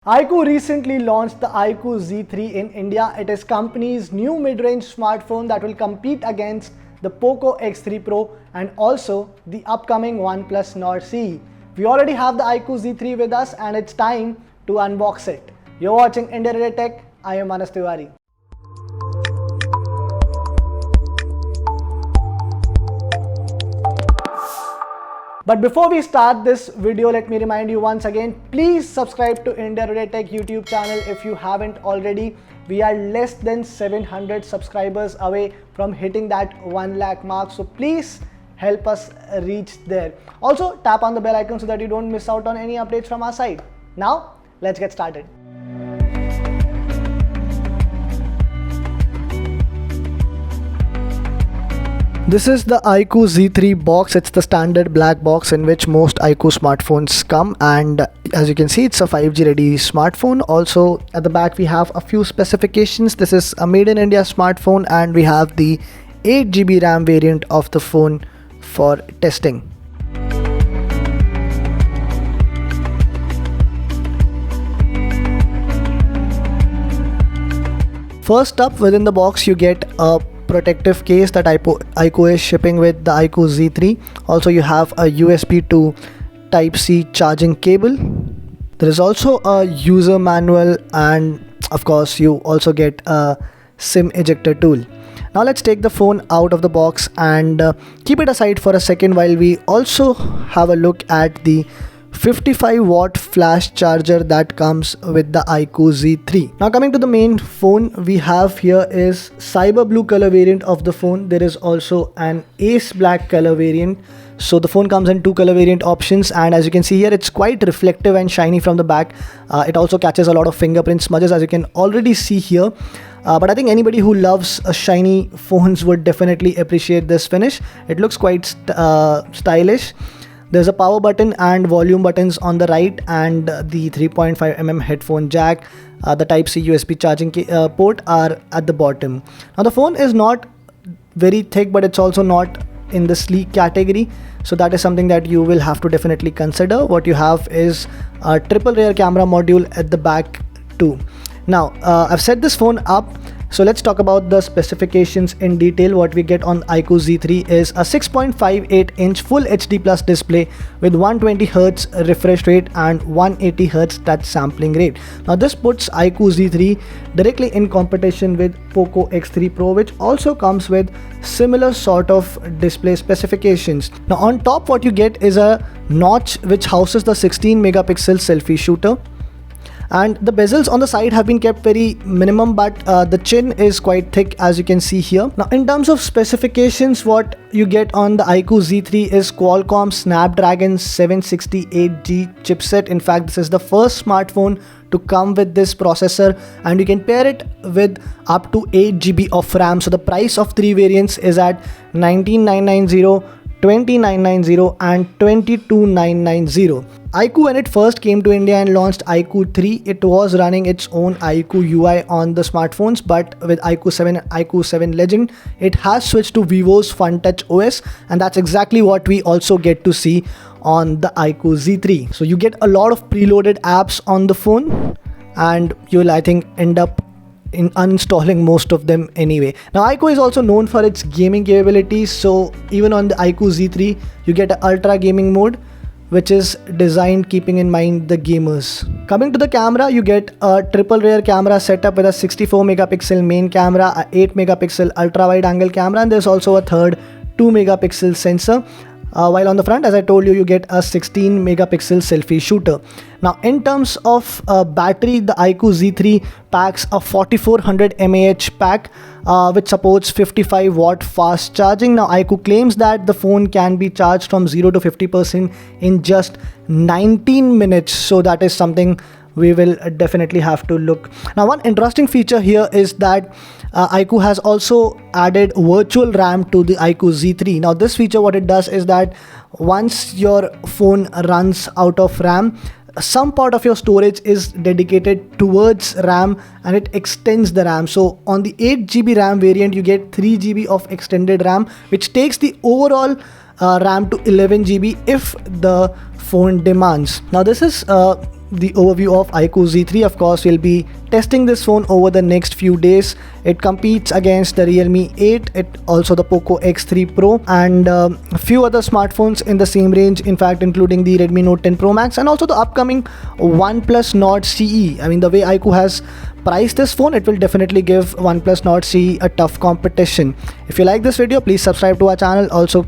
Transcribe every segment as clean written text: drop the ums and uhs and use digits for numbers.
iQOO recently launched the iQOO Z3 in India. It is company's new mid-range smartphone that will compete against the POCO X3 Pro and also the upcoming OnePlus Nord CE. We already have the iQOO Z3 with us and it's time to unbox it. You're watching India Today Tech. I am Manas Tiwari. But before we start this video, let me remind you once again, please subscribe to India Today Tech YouTube channel if you haven't already. We are less than 700 subscribers away from hitting that 1 lakh mark. So please help us reach there. Also tap on the bell icon so that you don't miss out on any updates from our side. Now let's get started. This is the iQOO Z3 box. It's the standard black box in which most iQOO smartphones come, and as you can see, it's a 5G ready smartphone. Also at the back we have a few specifications. This is a made in India smartphone and we have the 8GB RAM variant of the phone for testing. First up, within the box you get a protective case that iQOO is shipping with the iQOO Z3. Also you have a USB to Type-C charging cable. There is also a user manual and of course you also get a SIM ejector tool. Now let's take the phone out of the box and keep it aside for a second while we also have a look at the 55 watt flash charger that comes with the iQOO Z3. Now coming to the main phone, we have here is Cyber Blue color variant of the phone. There is also an Ace Black color variant. So the phone comes in two color variant options, and as you can see here, it's quite reflective and shiny from the back. It also catches a lot of fingerprint smudges, as you can already see here. But I think anybody who loves shiny phones would definitely appreciate this finish. It looks quite stylish. There's a power button and volume buttons on the right, and the 3.5mm headphone jack, the Type-C USB charging port are at the bottom. Now the phone is not very thick, but it's also not in the sleek category, so that is something that you will have to definitely consider. What you have is a triple rear camera module at the back too. Now I've set this phone up, so let's talk about the specifications in detail. What we get on iQOO Z3 is a 6.58-inch Full HD Plus display with 120Hz refresh rate and 180Hz touch sampling rate. Now this puts iQOO Z3 directly in competition with POCO X3 Pro, which also comes with similar sort of display specifications. Now on top what you get is a notch which houses the 16 megapixel selfie shooter. And the bezels on the side have been kept very minimum, but the chin is quite thick, as you can see here. Now in terms of specifications, what you get on the iQOO Z3 is Qualcomm Snapdragon 768G chipset. In fact, this is the first smartphone to come with this processor, and you can pair it with up to 8GB of RAM. So the price of three variants is at 19,990, 29,990 and 22,990. iQOO, when it first came to India and launched iQOO 3, it was running its own iQOO UI on the smartphones, but with iQOO 7 and iQOO 7 Legend, it has switched to Vivo's FunTouch OS, and that's exactly what we also get to see on the iQOO Z3. So you get a lot of preloaded apps on the phone, and you'll, I think, end up in uninstalling most of them anyway. Now iQOO is also known for its gaming capabilities, so even on the iQOO Z3 you get an ultra gaming mode, which is designed keeping in mind the gamers. Coming to the camera, you get a triple rear camera setup with a 64 megapixel main camera, a 8 megapixel ultra wide angle camera, and there's also a third 2 megapixel sensor. While on the front, as I told you, you get a 16 megapixel selfie shooter. Now in terms of battery, the iQOO Z3 packs a 4400 mAh pack which supports 55 watt fast charging. Now iQOO claims that the phone can be charged from 0 to 50% in just 19 minutes, so that is something we will definitely have to look. Now one interesting feature here is that iQOO has also added virtual RAM to the iQOO Z3. Now this feature, what it does is that once your phone runs out of RAM, some part of your storage is dedicated towards RAM and it extends the RAM. So on the 8GB RAM variant you get 3GB of extended RAM, which takes the overall RAM to 11GB if the phone demands. Now this is the overview of iQOO Z3. Of course, we'll be testing this phone over the next few days. It competes against the Realme 8, also the Poco X3 Pro, and a few other smartphones in the same range, in fact including the Redmi Note 10 Pro Max and also the upcoming OnePlus Nord CE. I mean, the way iQOO has priced this phone, it will definitely give OnePlus Nord CE a tough competition. If you like this video, please subscribe to our channel. Also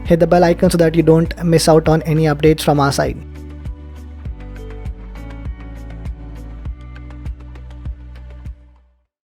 hit the bell icon so that you don't miss out on any updates from our side.